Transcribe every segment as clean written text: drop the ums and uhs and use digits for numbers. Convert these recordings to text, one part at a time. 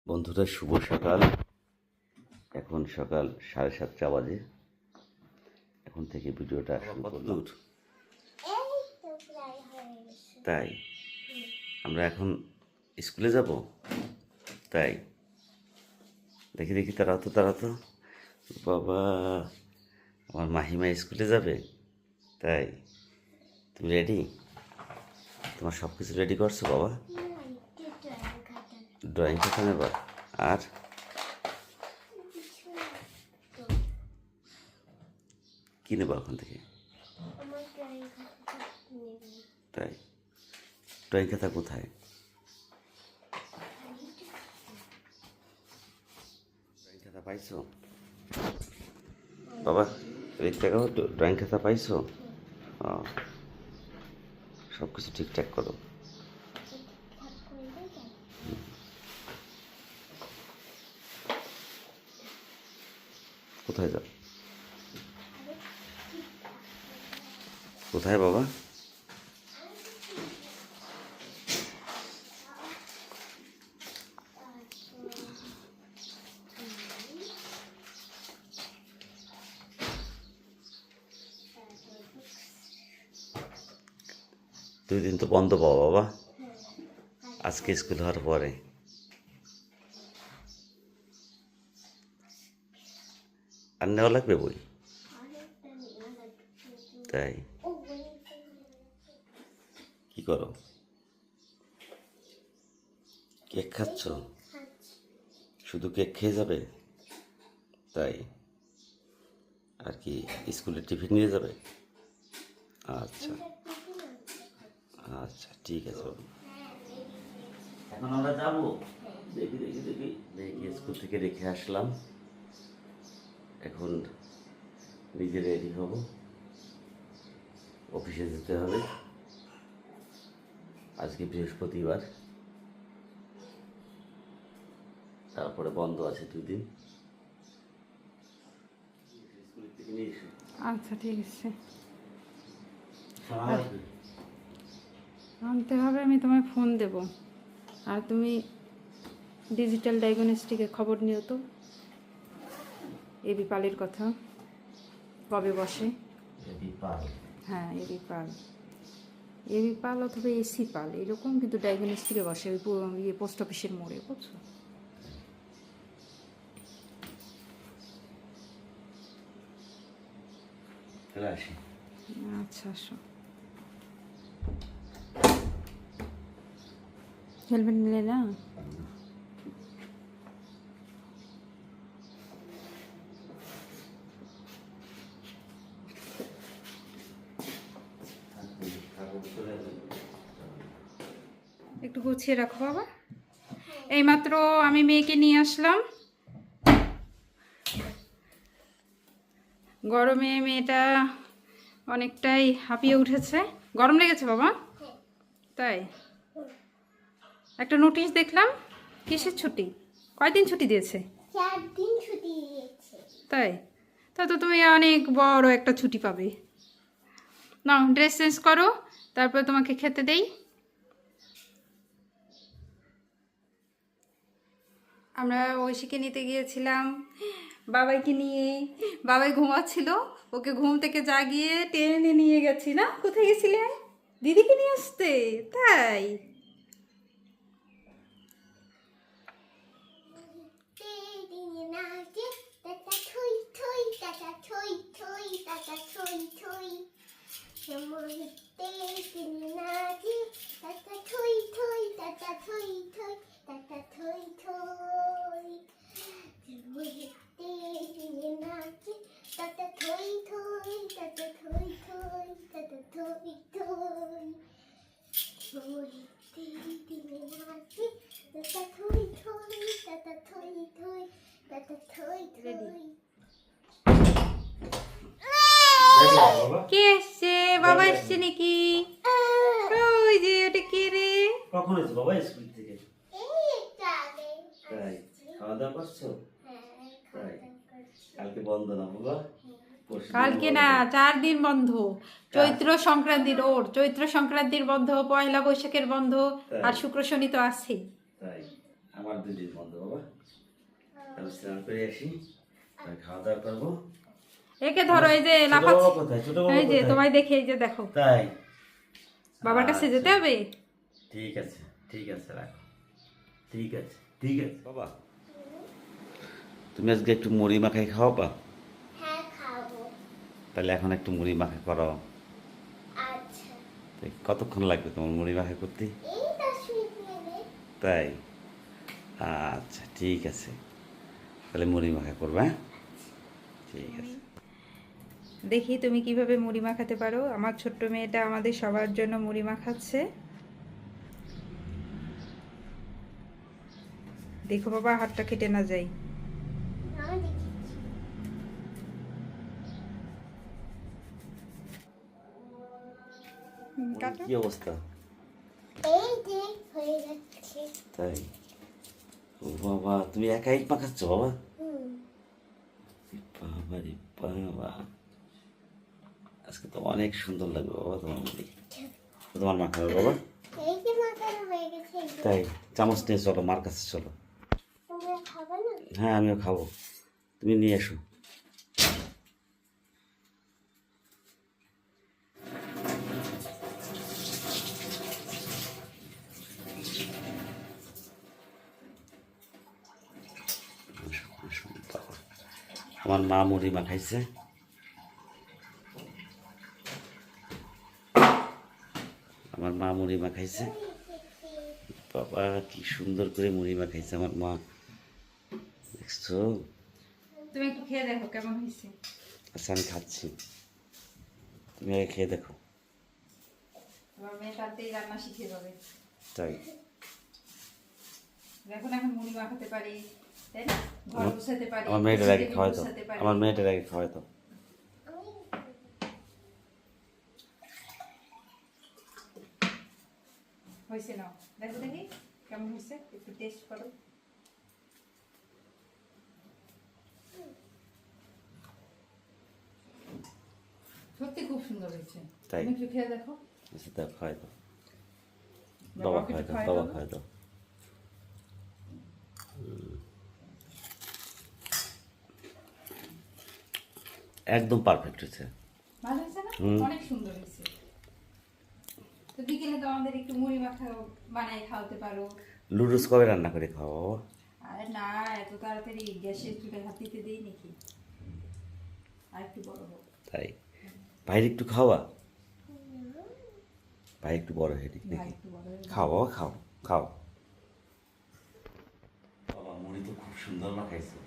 বন্ধুরা, শুভ সকাল। এখন সকাল 7:30 বাজে। এখন থেকে ভিডিওটা শুরু করলাম। তাই আমরা এখন স্কুলে যাব। তাই দেখি দেখি তারা তো বাবা, আমার মাহিমা স্কুলে যাবে। তাই তুমি রেডি? তোমার সব কিছু রেডি করছো বাবা? ড্রয়িং খাতা নেবা? আর কি নেবা ওখান থেকে? তাই ড্রয়িং খাতা কোথায়? ড্রয়িং খাতা পাইছো বাবা? দেখাও, ড্রয়িং খাতা পাইছো? সব কিছু ঠিকঠাক করো। কোথায় যাও? কোথায় বাবা? দুই দিন তো বন্ধ পাবো বাবা, আজকে স্কুল হওয়ার পরে। আর নেওয়া লাগবে বই? তাই কি করো? কেক খাচ্ছ? শুধু কেক খেয়ে যাবে? তাই আর কি স্কুলে টিফিন নিয়ে যাবে? আচ্ছা আচ্ছা, ঠিক আছে বাবু। এখন আমরা যাবো। দেখি দেখি দেখি দেখি স্কুল থেকে রেখে আসলাম। এখন নিজে রেডি হব, অফিসে যেতে হবে। আজকে বৃহস্পতিবার, তারপরে বন্ধ আছে 2 দিন। আচ্ছা, ঠিক আছে, আনতে হবে। আমি তোমায় ফোন দেব। আর তুমি ডিজিটাল ডায়াগনস্টিকের খবর নিও তো। এবি পালের কথা কবে বসে? হ্যাঁ, এবি পাল অথবা এসি পাল, এরকম কিন্তু ডায়াগনস্টিকে বসে ওই পোস্ট অফিসের মোড়ে, বুঝছো? আচ্ছা, আসো। হেলমেট নিলে না? একটু গুছিয়ে রাখো বাবা। এইমাত্র আমি মেয়েকে নিয়ে আসলাম। গরমে মেয়েটা অনেকটাই হাঁপিয়ে উঠেছে। গরম লেগেছে বাবা? তাই একটা নোটিশ দেখলাম। কিসের ছুটি? কয়দিন ছুটি দিয়েছে? 4 দিন ছুটি দিয়েছে। তাই তা তো তুমি অনেক বড় একটা ছুটি পাবে। নাও, ড্রেস চেঞ্জ করো, তারপর তোমাকে খেতে দেই। আমরা ঐশীকে নিতে গিয়েছিলাম বাবাইকে নিয়ে। বাবাই ঘুমাচ্ছিল, ওকে ঘুম থেকে জাগিয়ে টেনে নিয়ে গেছি। না, কোথায় গেছিলে? দিদিকে নিয়ে আসতে? তাই কে এসছে? বাবা এসছে নাকি? ওই যে ওটা কে রে? কখন এসে বাবা স্কুল থেকে? তাই খাওয়া দাওয়া করছো? তাই কালকে বন্ধ না বাবা? কালকে না, 4 দিন বন্ধ। চৈত্র সংক্রান্তির চৈত্র সংক্রান্তির বন্ধ, পয়লা বৈশাখের বন্ধ, আর শুক্র শনি তো আছেই। তাই আমার আর 2 দিন বন্ধ বাবা। আমি স্নান করে আসি, আমি খাওয়া দাওয়া করবো। একে ধরো, এই যে ছোট লাফাচ্ছে। বাবা কোথায়? ছোট বাবা এই যে কোথায়? তোমায় দেখে, এই যে দেখো, তাই বাবার কাছে যেতে হবে। ঠিক আছে, ঠিক আছে, রাখো। ঠিক আছে, ঠিক আছে বাবা। তুমি আজকে একটু মুড়ি মাখাই খাওয়াবা? হ্যাঁ খাবো। তাহলে এখন একটু মুড়ি মাখা করো। আচ্ছা। তো কতক্ষণ লাগবে তোমার মুড়ি মাখা করতে? এই 10 মিনিট নেবে। তাই, আচ্ছা ঠিক আছে, তাহলে মুড়ি মাখা করবে। হ্যাঁ, ঠিক আছে। দেখি তুমি কিভাবে মুড়ি মাখাতে পারো। আমার ছোট্ট মেয়েটা আমাদের সবার জন্য মুড়ি মাখাচ্ছে। দেখো বাবা, হাতটা কেটে না যায়। আমি দেখেছি। কাটো। কি অবস্থা? এই যে হয়ে যাচ্ছে। তাই, ও বাবা, তুমি একাই মাখাচ্ছ বাবা? হুম। বাবা রে বাবা, আজকে তো অনেক সুন্দর লাগবে বাবা তোমার মুড়ি। তোমার মাখাবে বাবা? এই যে মাখানো হয়ে গেছে। এই যে। তাই, চামচ নিয়ে চলো, মার কাছে চলো। তোমরা খাবে না? হ্যাঁ, আমিও খাবো, তুমি নিয়ে এসো। আমার মা মুড়ি মাখাইছে। আমার মা মুড়ি মাখাইছে। বাবা, কি সুন্দর করে মুড়ি মাখাইছে আমার মা, দেখছো? তুমি একটু খেয়ে দেখো কেমন হয়েছে। আচ্ছা, আমি খাচ্ছি, তুমি আগে খেয়ে দেখো। আমার মেয়ে তাতেই রান্না শিখে যাবে। তাই, এখন এখন মুড়ি মাখাতে পারি, তাই না? ঘর গুছাতে পারি, আমার মেয়েটার আগে টেবিল খাওয়াই তো, গুছাতে পারি। আমার মেয়েটার আগে খাওয়াই তো। হয়েছে না? দেখো দেখি কেমন হয়েছে, একটু টেস্ট করো। সত্যি খুব সুন্দর হয়েছে। তাই? তুমি একটু খেয়ে দেখো। আচ্ছা, দাও, খাওয়াই দাও। বাবা বাবাকে খাওয়াই একটু দাও, খাওয়াই বাবা দাও। খাওয়াই দাও। একদম পারফেক্ট হয়েছে। ভালো হয়েছে না? হুম। অনেক সুন্দর হয়েছে। তো বিকেলে তো আমাদের একটু মুড়ি মাখা বানাই খাওয়াতে পারো। লুডুস কবে রান্না করে খাওয়া বাবা? আরে না, এত তাড়াতাড়ি গ্যাসের চুলে হাত দিতে দেই নাকি? আর একটু বড় হোক। তাই, ভাইয়ের একটু খাওয়া, ভাই একটু বড় হয়ে দিক ভাই দেখি। একটু বড় হয়ে খাও বাবা, খাও, খাও। বাবা, মুড়ি তো খুব সুন্দর মাখাইছো।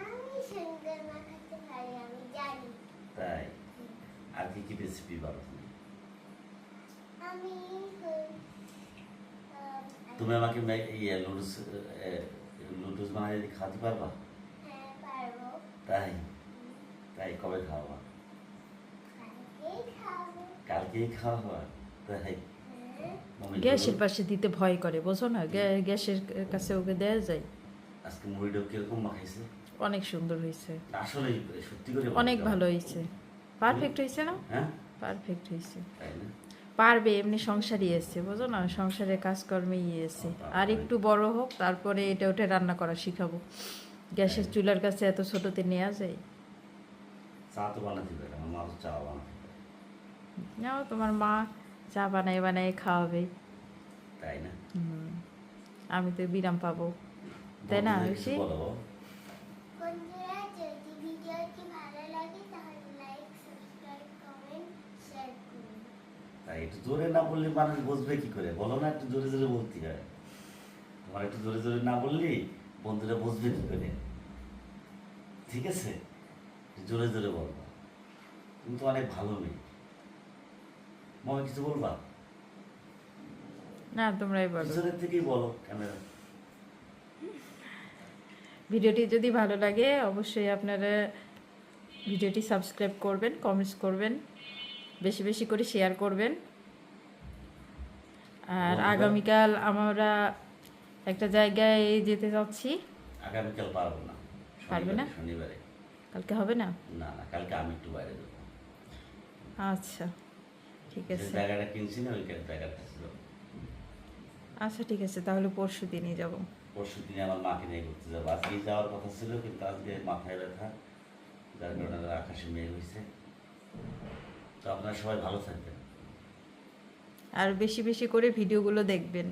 আমি সুন্দর মাখাতে পারি, আমি জানি। তাই, আর কি কি রেসিপি পারো তুমি? আমি তুমি আমাকে লুডুস লুডুস বানাই যদি খাওয়াতে পারবা? হ্যাঁ পারবো। তাই, তাই কবে খাওয়াবা? কালকেই খাবো। কালকেই খাওয়াবা? তাই, হ্যাঁ। মম্মি গ্যাসের পাশে দিতে ভয় করে, বোঝো না? গ্যাসের কাছে ওকে দেওয়া যায়। আজকে মুড়িটা কিরকম মাখাইছে? অনেক সুন্দর হয়েছে, আসলে সত্যি করে অনেক বলতে ভালো হবে। হয়েছে। পারফেক্ট হয়েছে না? হ্যাঁ, পারফেক্ট হয়েছে। তাই না? পারবে, এমনি সংসারই এসছে, বোঝো না? সংসারের কাজকর্মেই এসছে। আর একটু বড় হোক, তারপরে এটা ওটা রান্না করা শিখাবো। গ্যাসের চুলার কাছে এত ছোটতে নেওয়া যায়? চা তো বানাতে পারে, আমার মা তো চা বানাতে পারে, নাও, তোমার মা চা বানায় বানায় খাওয়াবে। তাই না? আমি তো বিরাম পাবো, তাই না? বন্ধুদের কিছু ঐশী? বলো। বন্ধুরা, যদি ভিডিওটি ভালো লাগে তাহলে লাইক, সাবস্ক্রাইব, কমেন্ট, শেয়ার করুন। তাই, একটু জোরে না বললে মানুষ বুঝবে কি করে? বলো না, একটু জোরে জোরে বলতে হয়। তোমার একটু জোরে জোরে না বললি বন্ধুরা বুঝবে কি করে? ঠিক আছে, একটু জোরে জোরে বলবা। তুমি তো অনেক ভালো মেয়ে। মনে কিছু বলবা? না, তোমরাই বলো। পিছনের থেকেই বলো, ক্যামেরা। ভিডিওটি যদি ভালো লাগে অবশ্যই আপনারা ভিডিওটি সাবস্ক্রাইব করবেন, কমেন্টস করবেন, বেশি বেশি করে শেয়ার করবেন। আর আগামীকাল আমরা একটা জায়গায় যেতে যাচ্ছি। আগামীকাল পারবো না, পারবে না? শনিবারে। কালকে হবে না? না না, কালকে আমি একটু বাইরে যাবো। আচ্ছা ঠিক যে আছে। জায়গাটা কিনছি না, ওই জায়গার কাছে যাবো। আচ্ছা ঠিক আছে, তাহলে পরশু দিনই যাব। পরশু দিনে আমার মাকে নিয়ে ঘুরতে যাবো। আজকেই যাওয়ার কথা ছিল, কিন্তু আজকে মাথায় ব্যথা, যার কারণে আকাশে মেঘ হয়েছে। তো আপনারা সবাই ভালো থাকবেন। আর বেশি বেশি করে ভিডিওগুলো দেখবেন।